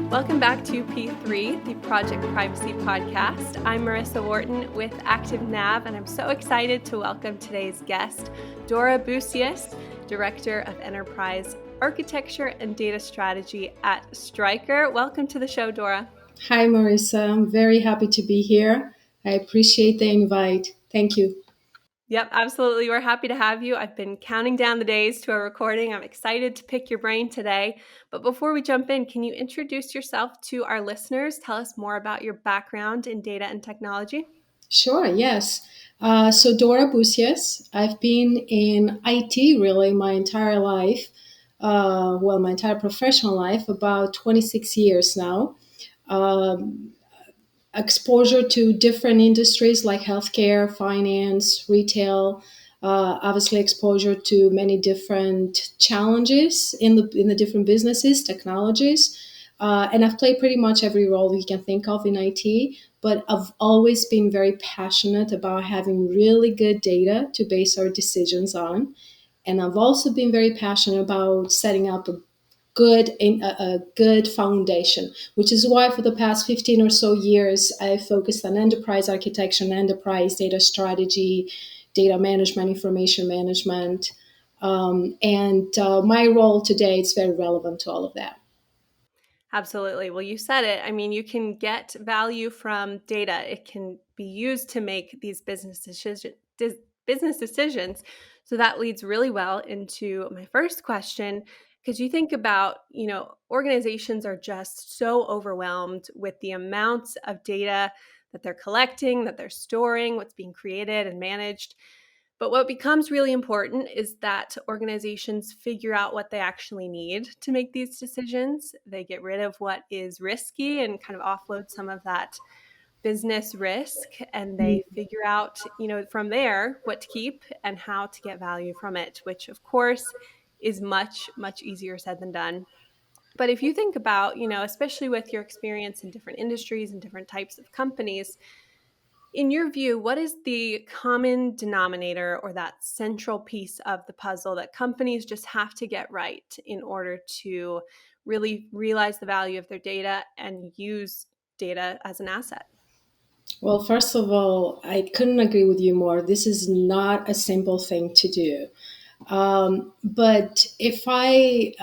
Welcome back to P3, the Project Privacy Podcast. I'm Marissa Wharton with ActiveNav, and I'm so excited to welcome today's guest, Dora Busius, Director of Enterprise Architecture and Data Strategy at Stryker. Welcome to the show, Dora. Hi, Marissa. I'm very happy to be here. I appreciate the invite. Thank you. Yep, absolutely. We're happy to have you. I've been counting down the days to our recording. I'm excited to pick your brain today. But before we jump in, can you introduce yourself to our listeners? Tell us more about your background in data and technology. Sure, yes. So Dora Busius, I've been in IT really my entire life, my entire professional life, about 26 years now. Exposure to different industries like healthcare, finance, retail, obviously exposure to many different challenges in the different businesses, technologies. And I've played pretty much every role you can think of in IT, but I've always been very passionate about having really good data to base our decisions on. And I've also been very passionate about setting up a good foundation, which is why for the past 15 or so years, I focused on enterprise architecture and enterprise data strategy, data management, information management. My role today is very relevant to all of that. Absolutely. Well, you said it. I mean, you can get value from data. It can be used to make these business decisions. So that leads really well into my first question, because you think about, organizations are just so overwhelmed with the amounts of data that they're collecting, that they're storing, what's being created and managed. But what becomes really important is that organizations figure out what they actually need to make these decisions. They get rid of what is risky and kind of offload some of that business risk, and they figure out, from there what to keep and how to get value from it, which of course is much, much easier said than done. But if you think about, especially with your experience in different industries and different types of companies, in your view, what is the common denominator or that central piece of the puzzle that companies just have to get right in order to really realize the value of their data and use data as an asset? Well, first of all, I couldn't agree with you more. This is not a simple thing to do. But if I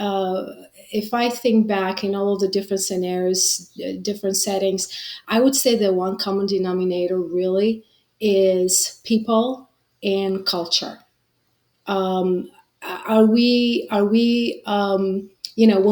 think back in all of the different scenarios, different settings, I would say that one common denominator really is people and culture. Are we when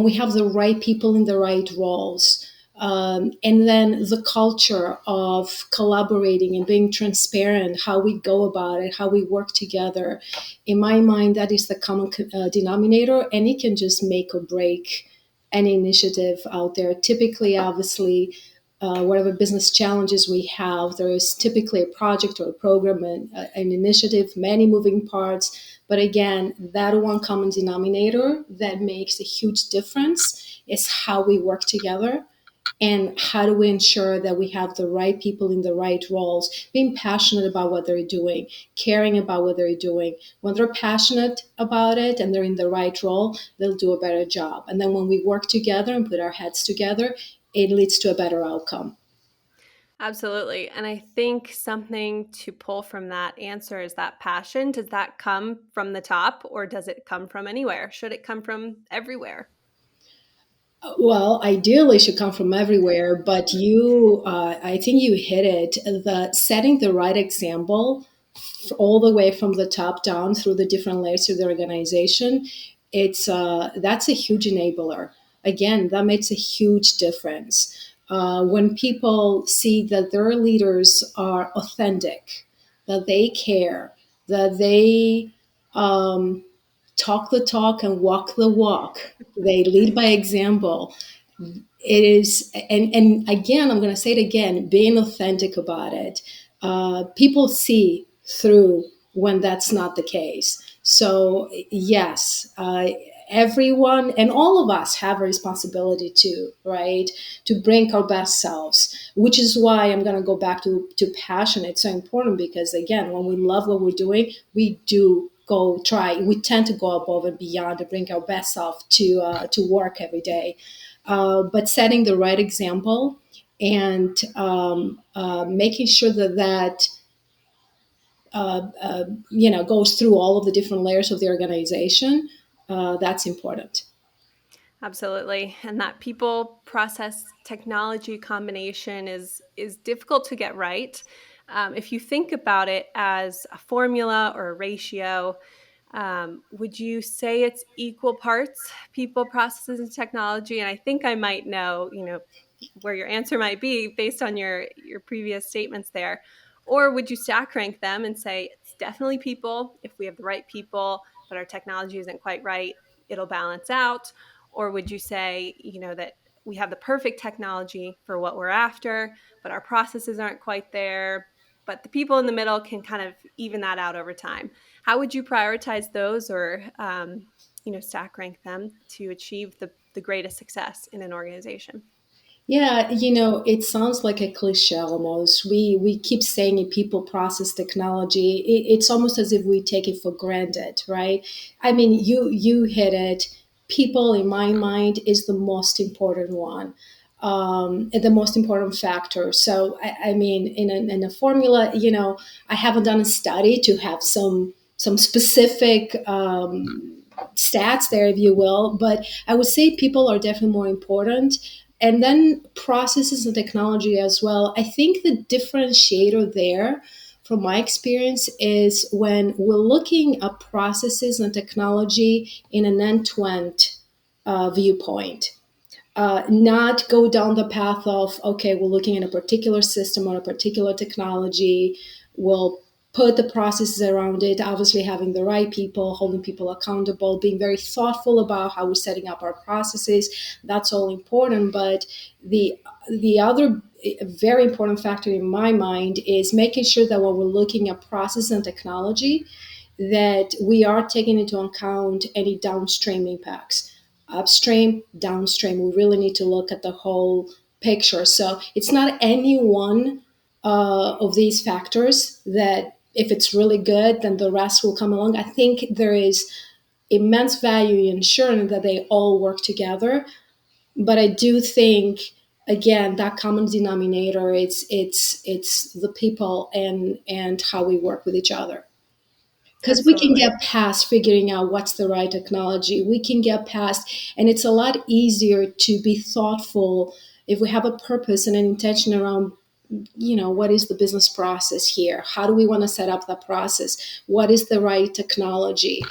we have the right people in the right roles, and then the culture of collaborating and being transparent, how we go about it, how we work together. In my mind, that is the common denominator, and it can just make or break any initiative out there. Typically, obviously, whatever business challenges we have, there is typically a project or a program, an initiative, many moving parts. But again, that one common denominator that makes a huge difference is how we work together and how do we ensure that we have the right people in the right roles, being passionate about what they're doing, caring about what they're doing. When they're passionate about it and they're in the right role, they'll do a better job. And then when we work together and put our heads together, it leads to a better outcome. Absolutely. And I think something to pull from that answer is that passion. Does that come from the top or does it come from anywhere? Should it come from everywhere? Well, ideally, it should come from everywhere, but I think you hit it. The setting the right example all the way from the top down through the different layers of the organization, that's a huge enabler. Again, that makes a huge difference. When people see that their leaders are authentic, that they care, that they talk the talk and walk the walk. They lead by example. It is, and again, I'm going to say it again, being authentic about it. People see through when that's not the case. So yes, everyone and all of us have a responsibility too, right? To bring our best selves, which is why I'm going to go back to passion. It's so important because again, when we love what we're doing, we do we tend to go above and beyond to bring our best self to work every day. but setting the right example and making sure that goes through all of the different layers of the organization. That's important. Absolutely. And that people process technology combination is difficult to get right. If you think about it as a formula or a ratio, would you say it's equal parts people, processes, and technology? And I think I might know, where your answer might be based on your previous statements there. Or would you stack rank them and say it's definitely people? If we have the right people, but our technology isn't quite right, it'll balance out. Or would you say, that we have the perfect technology for what we're after, but our processes aren't quite there, but the people in the middle can kind of even that out over time? How would you prioritize those, or stack rank them to achieve the greatest success in an organization? Yeah, it sounds like a cliche almost. We keep saying it, people, process, technology. It's almost as if we take it for granted, right? I mean, you hit it. People, in my mind, is the most important one, and the most important factor. So, I mean, in a formula, I haven't done a study to have some specific stats there, if you will, but I would say people are definitely more important, and then processes and technology as well. I think the differentiator there, from my experience, is when we're looking at processes and technology in an end-to-end viewpoint. Not go down the path of, okay, we're looking at a particular system or a particular technology. We'll put the processes around it, obviously having the right people, holding people accountable, being very thoughtful about how we're setting up our processes. That's all important. But the other very important factor in my mind is making sure that when we're looking at process and technology, that we are taking into account any downstream impacts. Upstream, downstream, we really need to look at the whole picture. So it's not any one of these factors that if it's really good, then the rest will come along. I think there is immense value in ensuring that they all work together. But I do think, again, that common denominator, it's the people and how we work with each other, because we can Absolutely. get past figuring out what's the right technology. We can get past, and it's a lot easier to be thoughtful if we have a purpose and an intention around, what is the business process here? How do we want to set up the process? What is the right technology?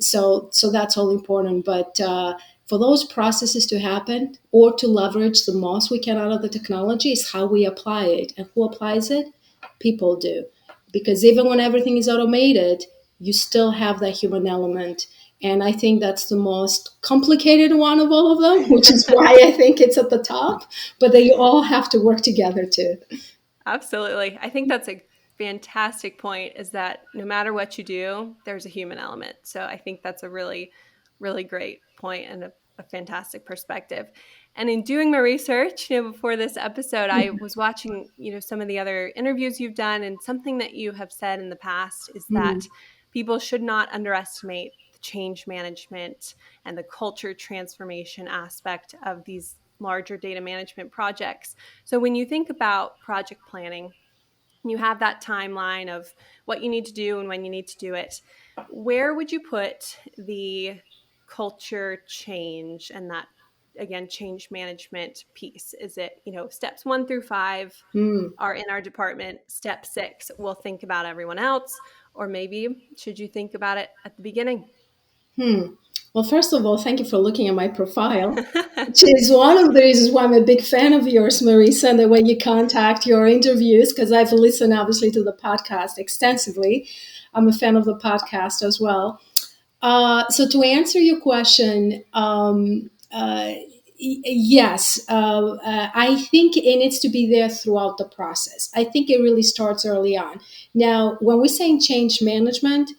So that's all important. But for those processes to happen or to leverage the most we can out of the technology is how we apply it. And who applies it? People do. Because even when everything is automated, you still have that human element. And I think that's the most complicated one of all of them, which is why I think it's at the top. But they all have to work together too. Absolutely. I think that's a fantastic point, is that no matter what you do, there's a human element. So I think that's a really, really great point and a fantastic perspective. And in doing my research, before this episode, I was watching, some of the other interviews you've done, and something that you have said in the past is Mm. that people should not underestimate the change management and the culture transformation aspect of these larger data management projects. So when you think about project planning, you have that timeline of what you need to do and when you need to do it. Where would you put the culture change and that, again, change management piece? Is it, steps 1 through 5 Mm. are in our department, step 6 we'll think about everyone else, or maybe should you think about it at the beginning? Hmm. Well, first of all, thank you for looking at my profile, which is one of the reasons why I'm a big fan of yours, Marisa, and the way you contact your interviews, because I've listened obviously to the podcast extensively. I'm a fan of the podcast as well. So to answer your question, yes, I think it needs to be there throughout the process. I think it really starts early on. Now, when we're saying change management,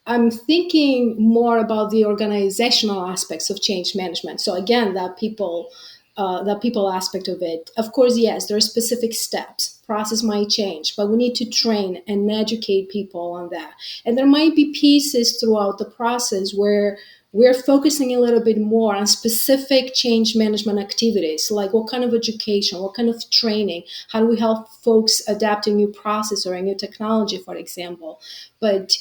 I'm thinking more about the organizational aspects of change management. So again, that people aspect of it. Of course, yes, there are specific steps. Process might change, but we need to train and educate people on that. And there might be pieces throughout the process where we're focusing a little bit more on specific change management activities, like what kind of education, what kind of training, how do we help folks adapt a new process or a new technology, for example. But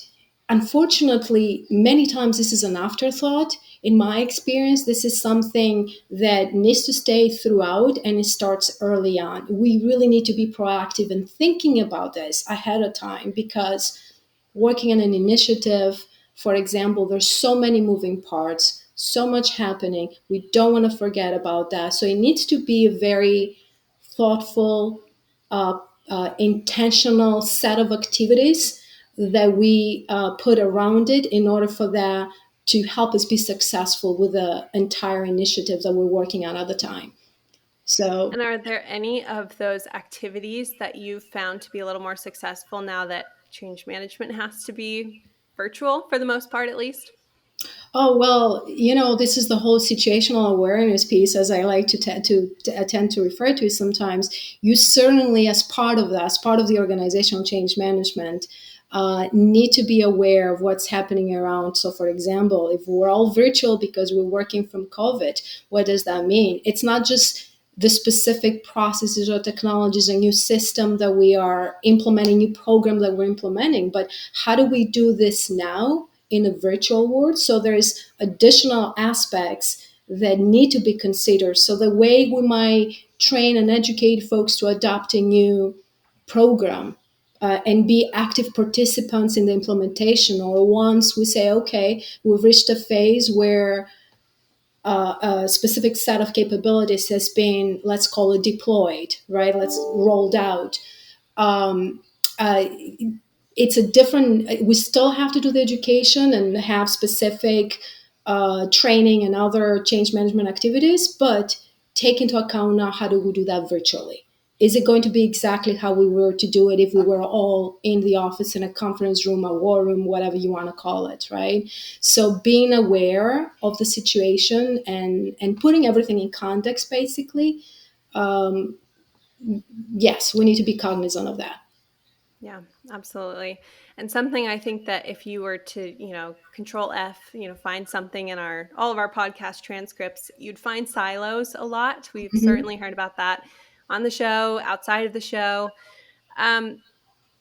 unfortunately, many times this is an afterthought. In my experience, this is something that needs to stay throughout, and it starts early on. We really need to be proactive in thinking about this ahead of time, because working on an initiative, for example, there's so many moving parts, so much happening. We don't want to forget about that. So it needs to be a very thoughtful, uh, intentional set of activities that we put around it in order for that to help us be successful with the entire initiative that we're working on at the time. So, And are there any of those activities that you've found to be a little more successful now that change management has to be virtual for the most part, at least? oh well, this is the whole situational awareness piece, as I like to tend to refer to sometimes. You certainly, as part of that, as part of the organizational change management, need to be aware of what's happening around. So, for example, if we're all virtual because we're working from COVID, what does that mean? It's not just the specific processes or technologies, a new system that we are implementing, new program that we're implementing, but how do we do this now in a virtual world? So there's additional aspects that need to be considered. So the way we might train and educate folks to adopt a new program, and be active participants in the implementation, or once we say, okay, we've reached a phase where a specific set of capabilities has been, let's call it deployed, right? Let's rolled out. Um, uh, it's a different, we still have to do the education and have specific training and other change management activities, but take into account now, how do we do that virtually? Is it going to be exactly how we were to do it if we were all in the office, in a conference room, a war room, whatever you want to call it, right? So being aware of the situation and putting everything in context, basically, um, yes, we need to be cognizant of that. Yeah, absolutely. And something I think that if you were to, control F, find something in all of our podcast transcripts, you'd find silos a lot. We've Mhm. certainly heard about that on the show, outside of the show. Um,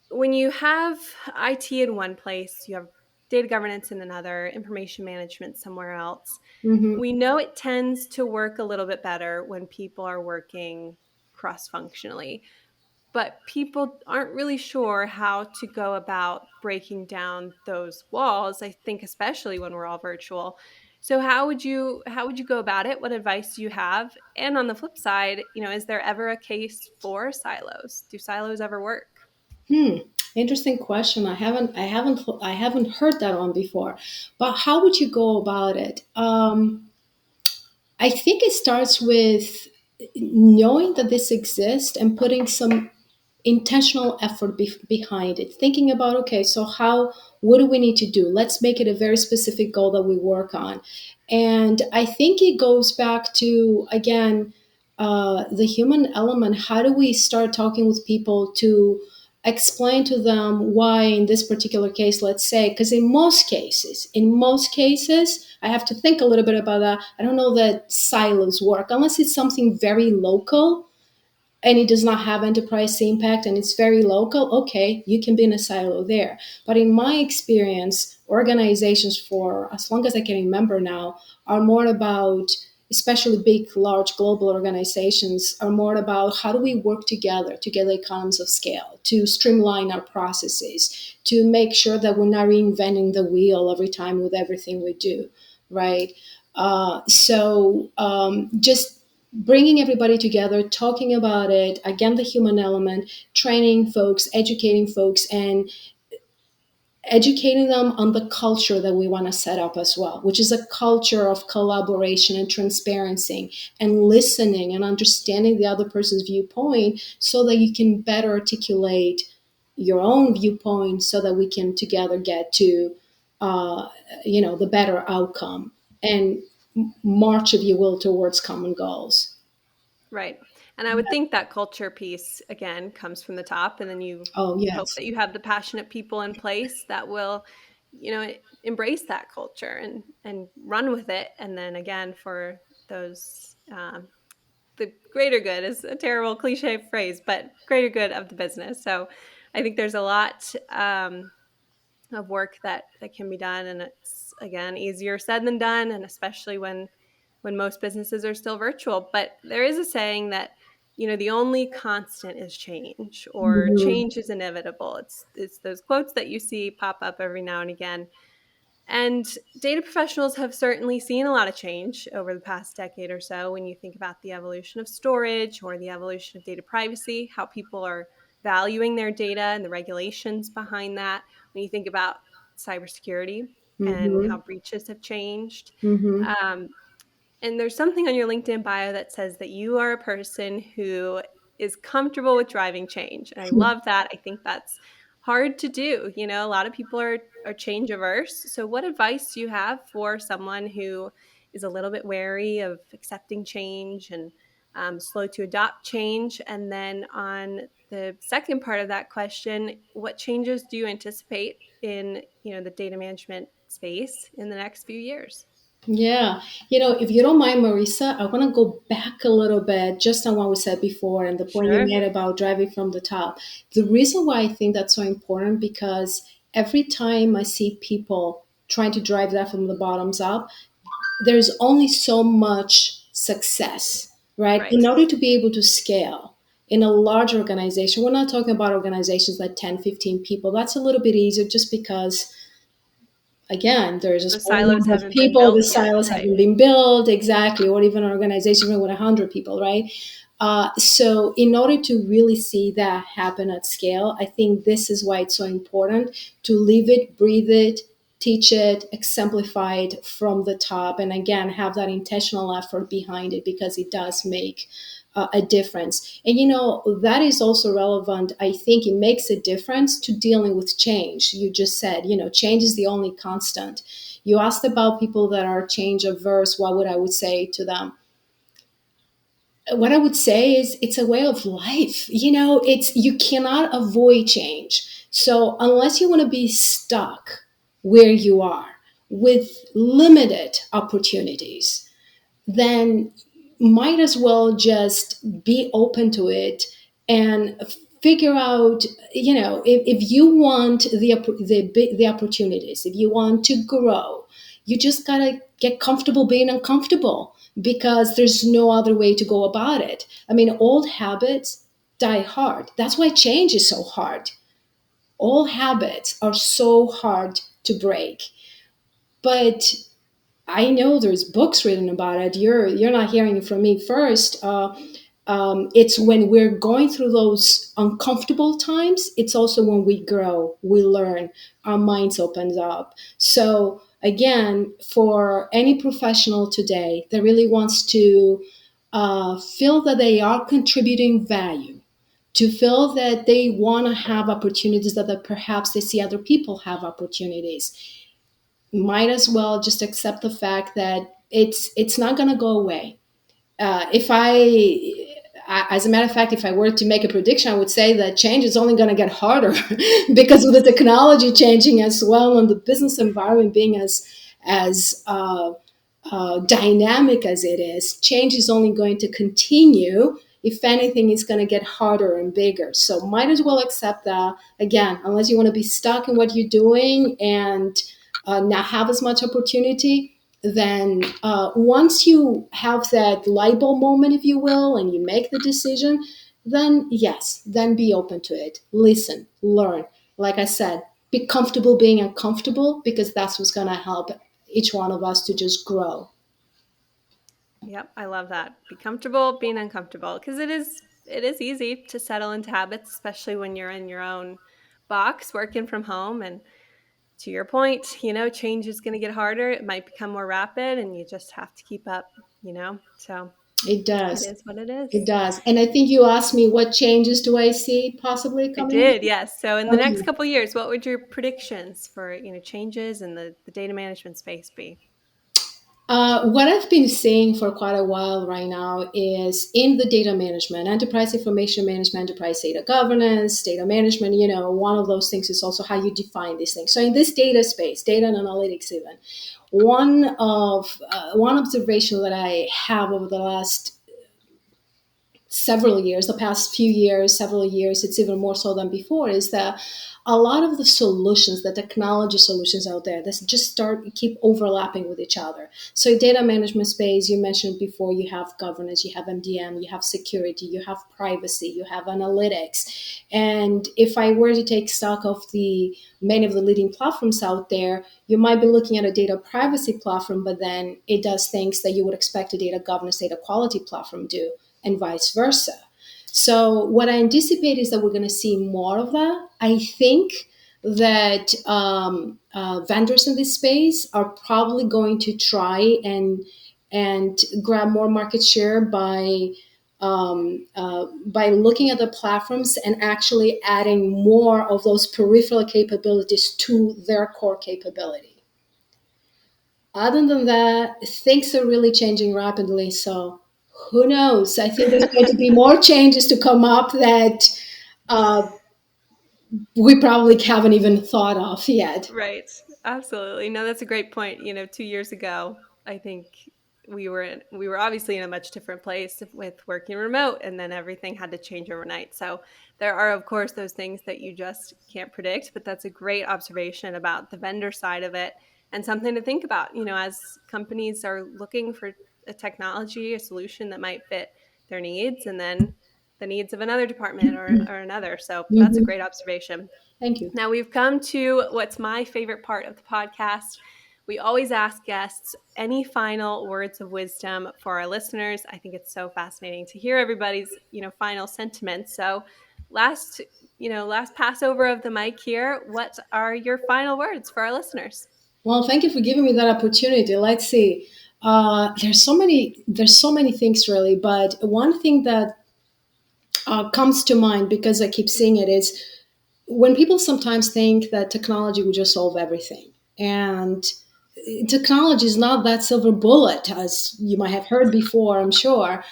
when you have IT in one place, you have data governance in another, information management somewhere else. Mhm. We know it tends to work a little bit better when people are working cross functionally, but people aren't really sure how to go about breaking down those walls. I think especially when we're all virtual. So how would you go about it? What advice do you have? And on the flip side, is there ever a case for silos? Do silos ever work? Hmm. Interesting question. I haven't heard that one before. But how would you go about it? I think it starts with knowing that this exists and putting some intentional effort behind it, thinking about, okay, so how, what do we need to do? Let's make it a very specific goal that we work on. And I think it goes back to, again, the human element. How do we start talking with people to explain to them why, in this particular case, let's say, because in most cases, I have to think a little bit about that. I don't know that silos work unless it's something very local and it does not have enterprise impact and it's very local. Okay, you can be in a silo there. But in my experience, organizations, for as long as I can remember now, are more about, especially big, large global organizations, are more about how do we work together to get economies of scale, to streamline our processes, to make sure that we're not reinventing the wheel every time with everything we do, right? Just bringing everybody together, talking about it, again, the human element, training folks, educating folks, and educating them on the culture that we want to set up as well, which is a culture of collaboration and transparency and listening and understanding the other person's viewpoint so that you can better articulate your own viewpoint so that we can together get to uh, the better outcome and march, if you will, towards common goals. Right. And I would think that culture piece again comes from the top, and then you Oh, hope yes. that you have the passionate people in place that will embrace that culture and run with it. And then again, for those, the greater good is a terrible cliche phrase, but greater good of the business. So I think there's a lot of work that can be done, and it's again easier said than done, and especially when most businesses are still virtual. But there is a saying that the only constant is change, or Mhm. change is inevitable. It's those quotes that you see pop up every now and again. And data professionals have certainly seen a lot of change over the past decade or so when you think about the evolution of storage or the evolution of data privacy, how people are valuing their data and the regulations behind that. When you think about cybersecurity and how Mhm. breaches have changed. Mhm. Um, and there's something on your LinkedIn bio that says that you are a person who is comfortable with driving change. And I love that. I think that's hard to do. A lot of people are change averse. So what advice do you have for someone who is a little bit wary of accepting change and slow to adopt change? And then on the second part of that question, what changes do you anticipate in the data management space in the next few years? Yeah. If you don't mind, Marisa, I want to go back a little bit just on what we said before and the point you Sure. made about driving from the top. The reason why I think that's so important because every time I see people trying to drive that from the bottoms up, there's only so much success, right? Right. In order to be able to scale in a large organization, we're not talking about organizations like 10, 15 people. That's a little bit easier just because again, there's a The small silos number of haven't been people, the built yet, silos right. haven't been built exactly, or even an organization even with 100 people, right? So, in order to really see that happen at scale, I think this is why it's so important to live it, breathe it, teach it, exemplify it from the top, and again, have that intentional effort behind it because it does make a difference. And that is also relevant. I think it makes a difference to dealing with change. You just said, change is the only constant. You asked about people that are change averse. What would say to them? What I would say is it's a way of life. It's you cannot avoid change. So unless you want to be stuck where you are with limited opportunities, then might as well just be open to it and figure out if you want the opportunities, if you want to grow, you just gotta get comfortable being uncomfortable because there's no other way to go about it. I mean, old habits die hard. That's why change is so hard. All habits are so hard to break, but I know there's books written about it. You're not hearing it from me first. It's when we're going through those uncomfortable times. It's also when we grow, we learn, our minds opens up. So again, for any professional today that really wants to feel that they are contributing value, to feel that they want to have opportunities that perhaps they see other people have opportunities, might as well just accept the fact that it's not going to go away. If as a matter of fact, if I were to make a prediction, I would say that change is only going to get harder because of the technology changing as well and the business environment being as dynamic as it is. Change is only going to continue. If anything, it's going to get harder and bigger. So might as well accept that again, unless you want to be stuck in what you're doing and not have as much opportunity. Then once you have that light bulb moment, if you will, and you make the decision, then yes, then be open to it. Listen, learn. Like I said, be comfortable being uncomfortable because that's what's going to help each one of us to just grow. Yep, I love that. Be comfortable being uncomfortable, because it is easy to settle into habits, especially when you're in your own box working from home. And to your point, change is going to get harder. It might become more rapid, and you just have to keep up. So It it does. is what it It is. does. And I think you asked me what changes do I see possibly I coming? did, yes. So in the next Okay. couple years, what would your predictions for changes in the data management space be? What I've been seeing for quite a while right now is in the data management, enterprise information management, enterprise data governance, data management. One of those things is also how you define these things. So in this data space, data and analytics, even one observation that I have over the last several years, the past few years, several years, it's even more so than before, is that a lot of the solutions, the technology solutions out there, that just start keep overlapping with each other. So data management space, you mentioned before, you have governance, you have MDM, you have security, you have privacy, you have analytics. And if I were to take stock of the many of the leading platforms out there, you might be looking at a data privacy platform, but then it does things that you would expect a data governance, data quality platform do, and vice versa. So what I anticipate is that we're going to see more of that. I think that vendors in this space are probably going to try and grab more market share by looking at the platforms and actually adding more of those peripheral capabilities to their core capability. Other than that, things are really changing rapidly. So who knows? I think there's going to be more changes to come up that uh, we probably haven't even thought of yet. Right. Absolutely. No, that's a great point. 2 years ago, I think we were obviously in a much different place with working remote, and then everything had to change overnight. So there are, of course, those things that you just can't predict, but that's a great observation about the vendor side of it and something to think about, as companies are looking for a technology, a solution that might fit their needs and then the needs of another department or another. So that's a Mhm. great observation. Thank you. Now we've come to what's my favorite part of the podcast. We always ask guests any final words of wisdom for our listeners. I think it's so fascinating to hear everybody's, final sentiments. So last passover of the mic here, what are your final words for our listeners? Well, thank you for giving me that opportunity. Let's see. There's so many things really, but one thing that comes to mind because I keep seeing it is when people sometimes think that technology will just solve everything. And technology is not that silver bullet, as you might have heard before, I'm sure.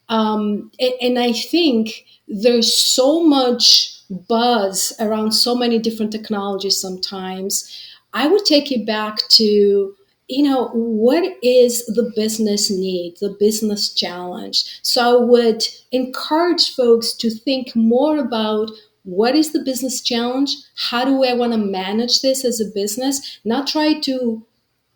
And I think there's so much buzz around so many different technologies sometimes. I would take it back to, what is the business need, the business challenge? So I would encourage folks to think more about what is the business challenge? How do I want to manage this as a business? Not try to,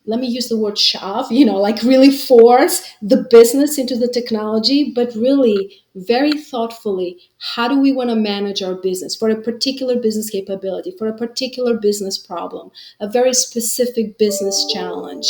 let me use the word shove, like really force the business into the technology, but really very thoughtfully, how do we want to manage our business for a particular business capability, for a particular business problem, a very specific business challenge?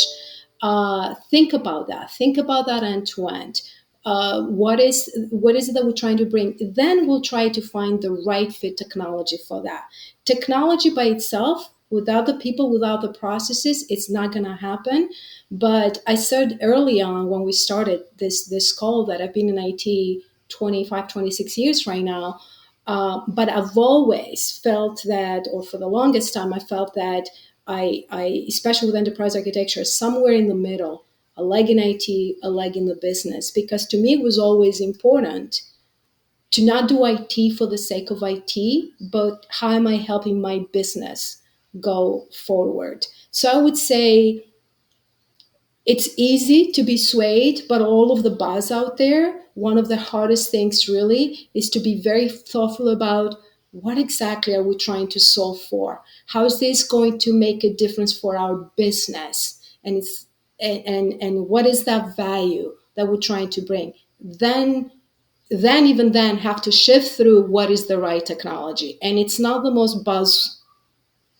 Think about that. Think about that end to end. What is it that we're trying to bring? Then we'll try to find the right fit technology for that. Technology by itself, without the people, without the processes, it's not going to happen. But I said early on when we started this call that I've been in IT 25, 26 years right now. But I've always felt that, or for the longest time, I felt that especially with enterprise architecture, somewhere in the middle, a leg in IT, a leg in the business. Because to me, it was always important to not do IT for the sake of IT, but how am I helping my business go forward? So I would say it's easy to be swayed, but all of the buzz out there, one of the hardest things really is to be very thoughtful about what exactly are we trying to solve for? How is this going to make a difference for our business? And what is that value that we're trying to bring? Then have to shift through what is the right technology. And it's not the most buzz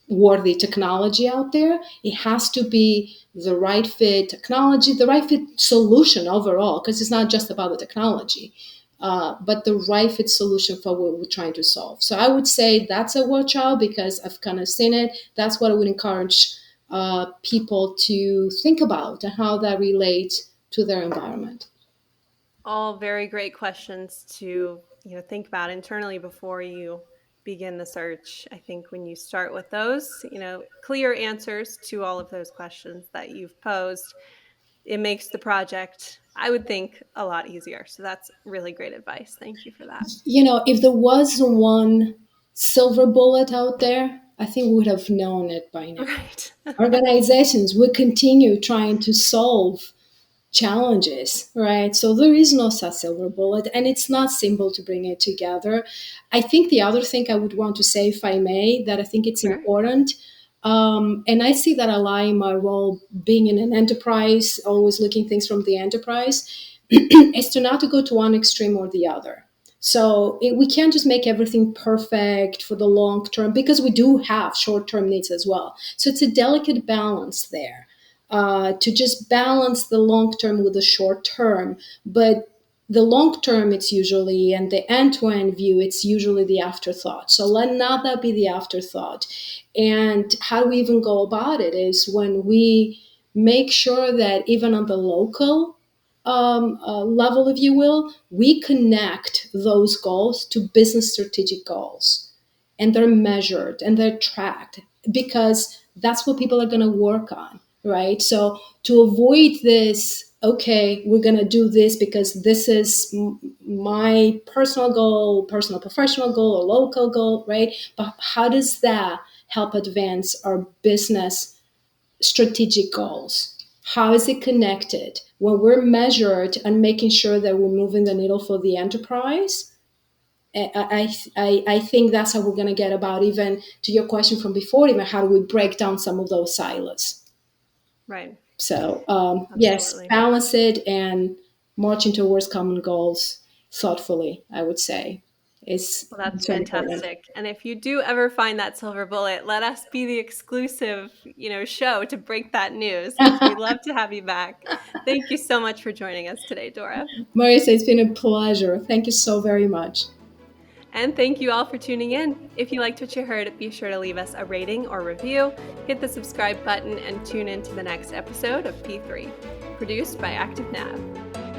worthy technology out there. It has to be the right fit technology, the right fit solution overall, because it's not just about the technology, but the right fit solution for what we're trying to solve. So I would say that's a watch out because I've kind of seen it. That's what I would encourage people to think about and how that relates to their environment. All very great questions to, think about internally before you begin the search. I think when you start with those, clear answers to all of those questions that you've posed, it makes the project, I would think, a lot easier. So that's really great advice. Thank you for that. If there was one silver bullet out there, I think we would have known it by now. Right. Organizations would continue trying to solve challenges, right? So there is no such silver bullet, and it's not simple to bring it together. I think the other thing I would want to say, if I may, that I think it's Sure. important, and I see that a lot in my role being in an enterprise, always looking things from the enterprise, is to not to go to one extreme or the other. So we can't just make everything perfect for the long term, because we do have short term needs as well. So it's a delicate balance there, to just balance the long term with the short term. But the long term, it's usually, and the end to end view, it's usually the afterthought. So let not that be the afterthought. And how we even go about it is when we make sure that even on the local level, if you will, we connect those goals to business strategic goals, and they're measured and they're tracked, because that's what people are going to work on, right? So to avoid this, okay, we're going to do this because this is my personal goal, personal professional goal, or local goal, right? But how does that help advance our business strategic goals? How is it connected? When we're measured and making sure that we're moving the needle for the enterprise, I think that's how we're going to get about, even to your question from before, even how do we break down some of those silos? Right. So, yes, Absolutely. balance it and marching towards common goals thoughtfully, I would say, is Well, that's so important. fantastic. And if you do ever find that silver bullet, let us be the exclusive, show to break that news, because we'd love to have you back. Thank you so much for joining us today, Dora. Marisa, it's been a pleasure. Thank you so very much. And thank you all for tuning in. If you liked what you heard, be sure to leave us a rating or review, hit the subscribe button, and tune in to the next episode of P3, produced by ActiveNav.